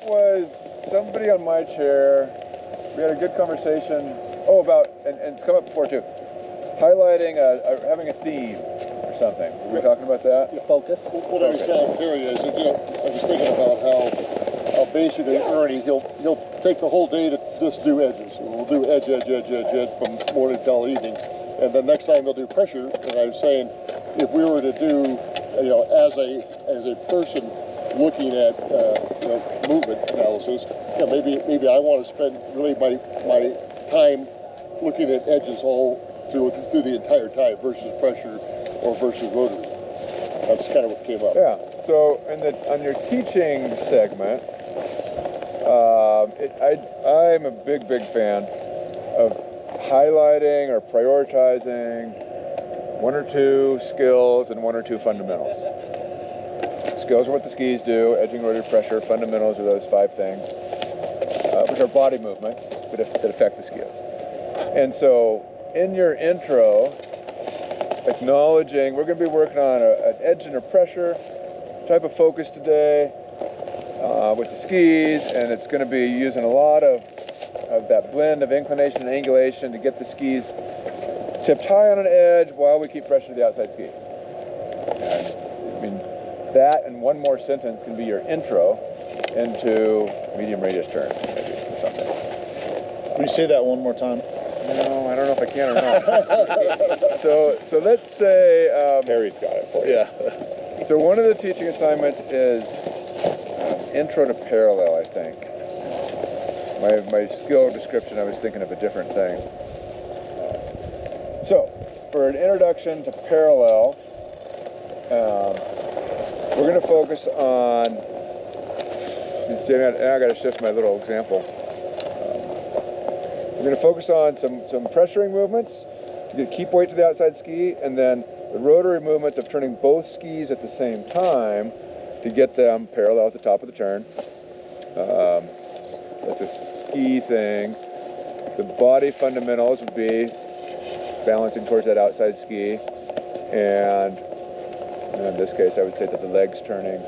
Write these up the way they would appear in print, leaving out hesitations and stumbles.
was somebody on my chair. We had a good conversation. Oh, about, and it's come up before too, highlighting, having a theme or something. Were we talking about that? Your focus. What I was trying to tell you is, I was thinking about how basically Ernie, he'll take the whole day to just do edges. We'll do edge from morning till evening. And the next time they'll do pressure, and I was saying, if we were to do, as a person looking at movement analysis, maybe I want to spend really my time looking at edges all through the entire time versus pressure or versus rotary. That's kind of what came up. Yeah. So on your teaching segment, I'm a big fan of highlighting or prioritizing one or two skills and one or two fundamentals. Skills are what the skis do, edging, rotary, pressure. Fundamentals are those 5 things, which are body movements that affect the skills. And so in your intro, acknowledging we're going to be working on an edge and a pressure type of focus today with the skis, and it's going to be using a lot of that blend of inclination and angulation to get the skis tipped high on an edge while we keep pressure to the outside ski. And, I mean, that and one more sentence can be your intro into medium radius turn, maybe, or something. Will you say that one more time? No, I don't know if I can or not. So let's say... Harry's got it for you. Yeah. So one of the teaching assignments is intro to parallel, I think. My skill description, I was thinking of a different thing. So, for an introduction to parallel, we're going to focus on... Now I got to shift my little example. We're going to focus on some pressuring movements to keep weight to the outside ski, and then the rotary movements of turning both skis at the same time to get them parallel at the top of the turn. That's a ski thing. The body fundamentals would be balancing towards that outside ski, and in this case I would say that the legs turning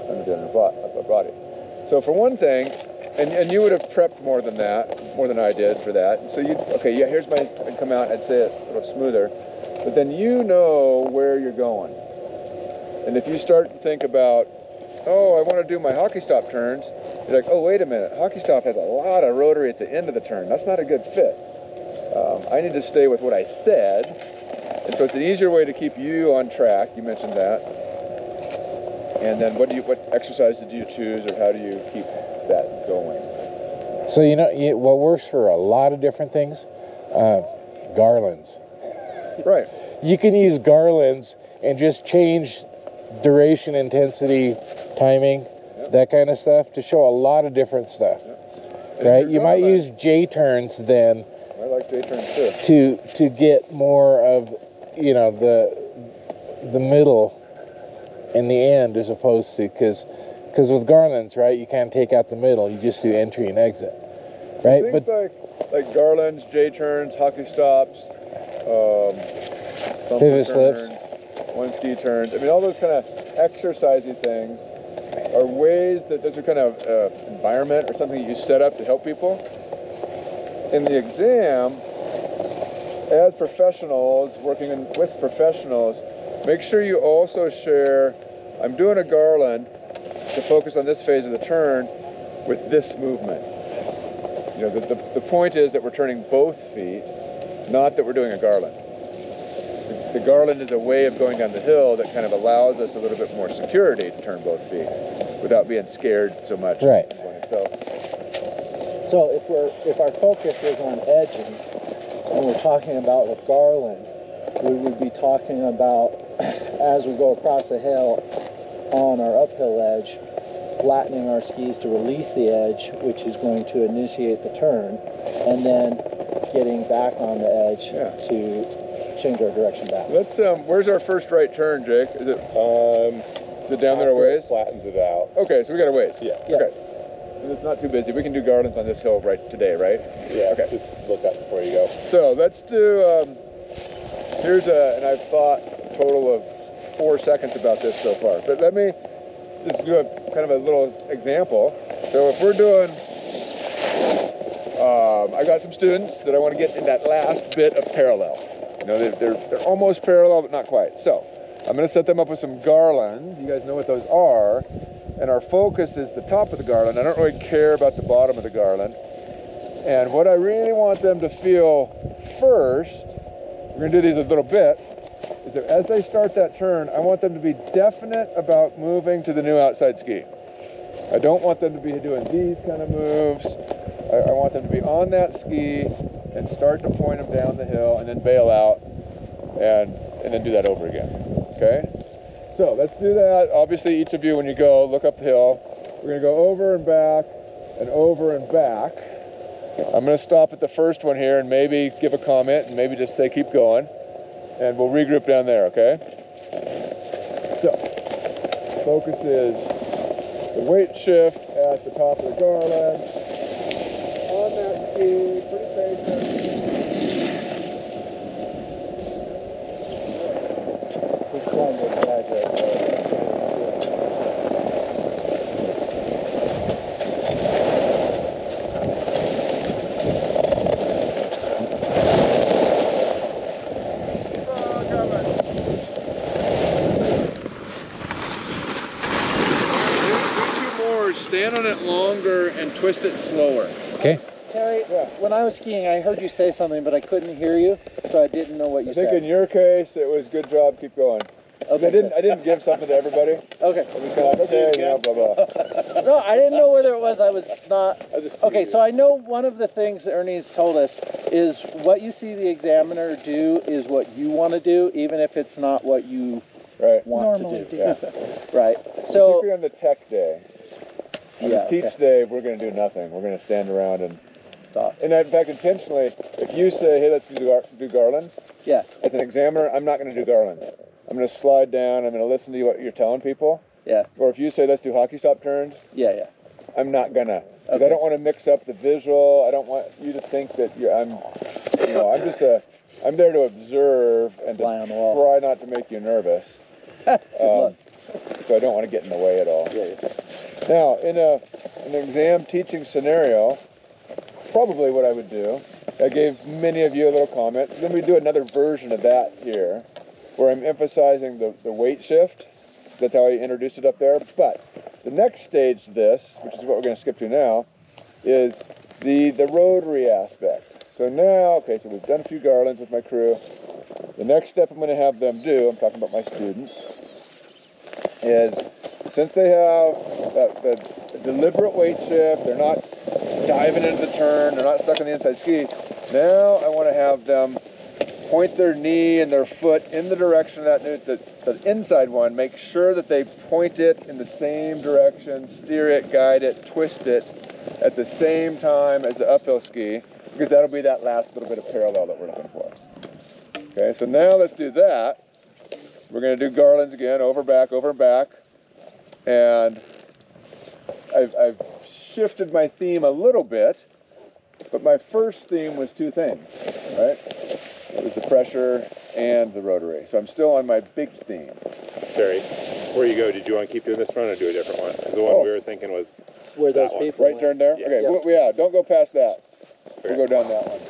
under the upper body. So for one thing, and you would have prepped more than I did for that. So here's I'd come out and I'd say it a little smoother, but then you know where you're going. And if you start to think about, oh, I want to do my hockey stop turns, you're like, oh, wait a minute, hockey stop has a lot of rotary at the end of the turn. That's not a good fit. I need to stay with what I said, and so it's an easier way to keep you on track. You mentioned that. And then what exercise did you choose, or how do you keep that going? So what works for a lot of different things, garlands. Right. You can use garlands and just change duration, intensity, timing, that kind of stuff to show a lot of different stuff. Right? You might use J turns then. I like J turns too. To get more of the middle and the end, as opposed to because with garlands, right, you can't take out the middle, you just do entry and exit, right? So things like garlands, J turns, hockey stops, pivot slips, one ski turns. I mean, all those kind of exercisey things are ways that those are kind of environment or something that you set up to help people. In the exam, as professionals, working with professionals, make sure you also share, I'm doing a garland to focus on this phase of the turn with this movement. The point is that we're turning both feet, not that we're doing a garland. The garland is a way of going down the hill that kind of allows us a little bit more security to turn both feet without being scared so much. Right. So if our focus is on edging, and we're talking about a garland, we would be talking about, as we go across the hill on our uphill edge, flattening our skis to release the edge, which is going to initiate the turn, and then getting back on the edge to change our direction back. Let's where's our first right turn, Jake? Is it down there a ways? Flattens it out. Okay, so we got a ways. Yeah. Okay. And it's not too busy. We can do garlands on this hill right today, right? Yeah. Okay. Just look up before you go. So let's do. And I've thought a total of 4 seconds about this so far. But let me just do a kind of a little example. So if we're doing, I got some students that I want to get in that last bit of parallel. You know, they're almost parallel, but not quite. So I'm going to set them up with some garlands. You guys know what those are. And our focus is the top of the garland. I don't really care about the bottom of the garland. And what I really want them to feel first, we're going to do these a little bit, is that as they start that turn, I want them to be definite about moving to the new outside ski. I don't want them to be doing these kind of moves. I want them to be on that ski and start to point them down the hill and then bail out and then do that over again, okay? So let's do that. Obviously, each of you, when you go, look up the hill. We're gonna go over and back and over and back. I'm gonna stop at the first one here and maybe give a comment and maybe just say keep going. And we'll regroup down there, okay? So, focus is the weight shift at the top of the garland. On that ski, pretty patient. Just trying to exaggerate. Stand on it longer and twist it slower. Okay. Terry, when I was skiing, I heard you say something, but I couldn't hear you, so I didn't know what you said. I think in your case, it was good job, keep going. Okay, I didn't give something to everybody. Okay. I was kind of like, okay, yeah, blah, blah. No, I didn't know whether it was, I was not. Okay, so I know one of the things Ernie's told us is what you see the examiner do is what you want to do, even if it's not what you want to do. Yeah. Right. So, particularly on the tech day. On the teach day, we're going to do nothing. We're going to stand around and talk. And in fact, intentionally, if you say, hey, let's do garlands, Yeah. as an examiner, I'm not going to do garlands. I'm going to slide down. I'm going to listen to what you're telling people. Yeah. Or if you say, let's do hockey stop turns, Yeah. I'm not going to. Because Okay. I don't want to mix up the visual. I don't want you to think that I'm there to observe and Fly on to the wall. try not to make you nervous. Good luck. So I don't want to get in the way at all. Yeah. Now, in an exam teaching scenario, probably what I would do, I gave many of you a little comment, then we do another version of that here, where I'm emphasizing the weight shift. That's how I introduced it up there. But the next stage to this, which is what we're going to skip to now, is the rotary aspect. So now, okay, so we've done a few garlands with my crew. The next step I'm going to have them do, I'm talking about my students, is since they have the deliberate weight shift, they're not diving into the turn, they're not stuck on the inside ski, now I want to have them point their knee and their foot in the direction of that the inside one, make sure that they point it in the same direction, steer it, guide it, twist it at the same time as the uphill ski, because that'll be that last little bit of parallel that we're looking for. Okay, so now let's do that. We're going to do garlands again, over, back, and I've shifted my theme a little bit, but my first theme was two things, right? It was the pressure and the rotary. So I'm still on my big theme. Terry, before you go, did you want to keep doing this one or do a different one? 'Cause the one we were thinking was Where those that one. people Right turn there? Yeah. Okay, Yeah. well, yeah, don't go past that. We'll go down that one.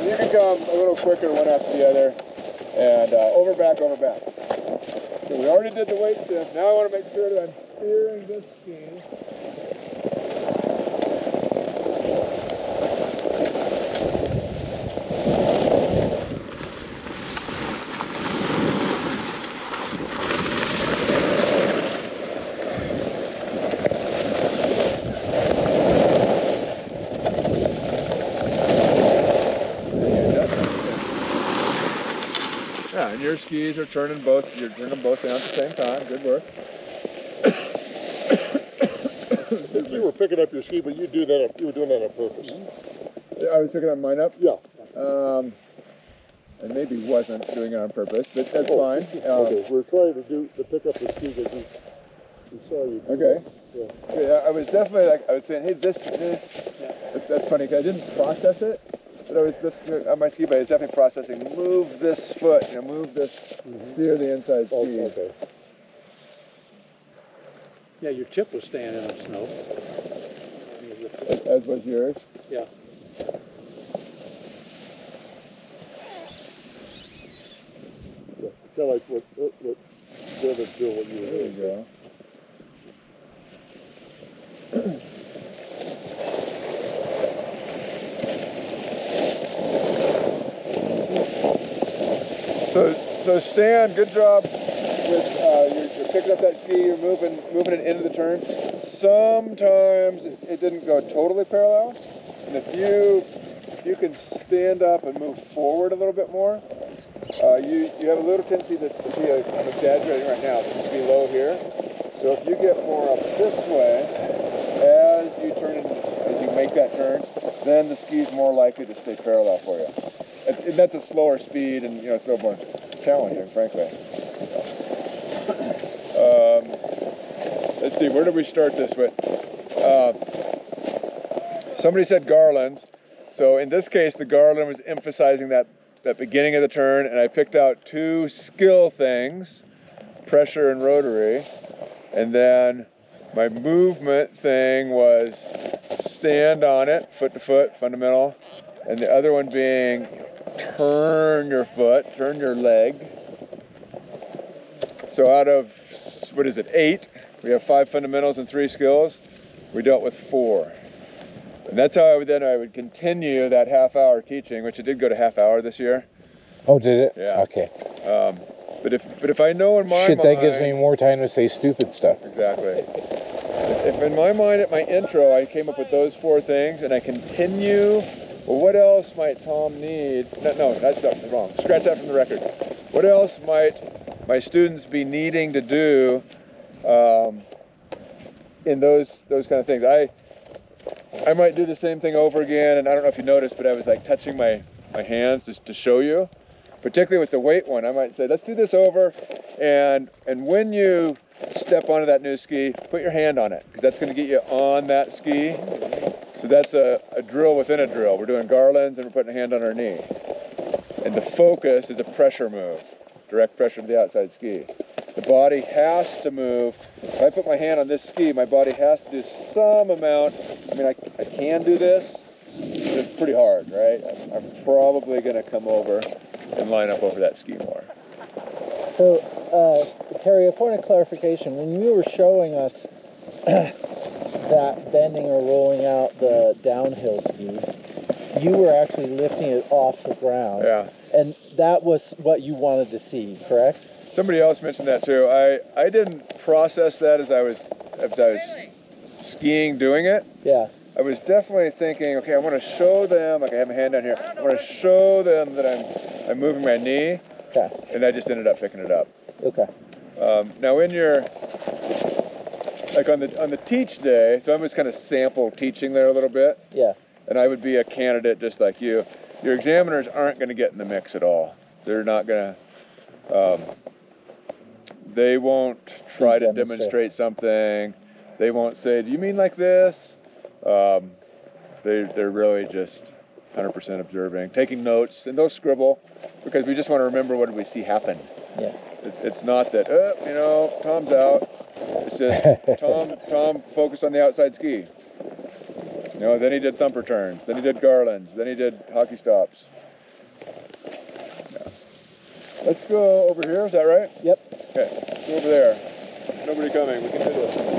You can come a little quicker one after the other, and over, back. So we already did the weight shift. Now I want to make sure that I'm steering this ski. Yeah, and your skis are turning both. You're turning them both down at the same time. Good work. If you were picking up your ski, but you were doing that on purpose. I was picking mine up. Yeah. And maybe wasn't doing it on purpose, but that's fine. Okay, we're trying to pick up the ski because we saw you. Okay. Yeah. Yeah, I was definitely like, I was saying, hey, that's funny, because I didn't process it, but I was, on my ski bike, I was definitely processing, move this foot, move this, steer the inside ski. Oh, okay. Yeah, your tip was staying in the snow. As was yours. Yeah. Kind of like what the other Bill, what you were There you doing. go. So Stan, good job with you're picking up that ski. You're moving it into the turn. Sometimes it didn't go totally parallel, and if you can stand up and move forward a little bit more, you have a little tendency to be, I'm exaggerating right now, to be low here. So if you get more up this way, as you make that turn, then the ski's more likely to stay parallel for you. And that's a slower speed, and it's a little more challenging, frankly. Let's see, where did we start this with? Somebody said garlands. So in this case, the garland was emphasizing that beginning of the turn, and I picked out two skill things, pressure and rotary. And then my movement thing was stand on it, foot to foot, fundamental. And the other one being turn your foot, turn your leg. So out of, 8, we have 5 fundamentals and 3 skills. We dealt with 4. And that's how I would continue that half-hour teaching, which it did go to half-hour this year. Oh, did it? Yeah. Okay. But if I know in my mind... That gives me more time to say stupid stuff. Exactly. If in my mind at my intro I came up with those 4 things and I continue, well, what else might Tom need? No, that's wrong. Scratch that from the record. What else might my students be needing to do in those kind of things? I might do the same thing over again, and I don't know if you noticed, but I was like touching my hands just to show you. Particularly with the weight one, I might say, let's do this over, and when you step onto that new ski, put your hand on it, because that's going to get you on that ski. So that's a drill within a drill. We're doing garlands, and we're putting a hand on our knee. And the focus is a pressure move, direct pressure to the outside ski. The body has to move. If I put my hand on this ski, my body has to do some amount. I mean, I can do this, but it's pretty hard, right? I'm probably going to come over and line up over that ski more. So, Terry, a point of clarification. When you were showing us that bending or rolling out the downhill ski, you were actually lifting it off the ground. Yeah. And that was what you wanted to see, correct? Somebody else mentioned that too. I didn't process that as I was skiing doing it. Yeah. I was definitely thinking, okay, I want to show them, like I have my hand down here, I want to show them that I'm moving my knee. Okay. And I just ended up picking it up. Okay. Now in your, like on the teach day, so I was kind of sample teaching there a little bit. Yeah. And I would be a candidate just like you. Your examiners aren't going to get in the mix at all. They're not going to, they won't try to demonstrate something. They won't say, do you mean like this? They're really just 100% observing, taking notes, and they'll scribble because we just want to remember what did we see happen. Yeah. It's not that, Tom's out. It's just Tom focused on the outside ski. Then he did thumper turns, then he did garlands, then he did hockey stops. Yeah. Let's go over here, is that right? Yep. Okay, go over there. Nobody coming, we can do this.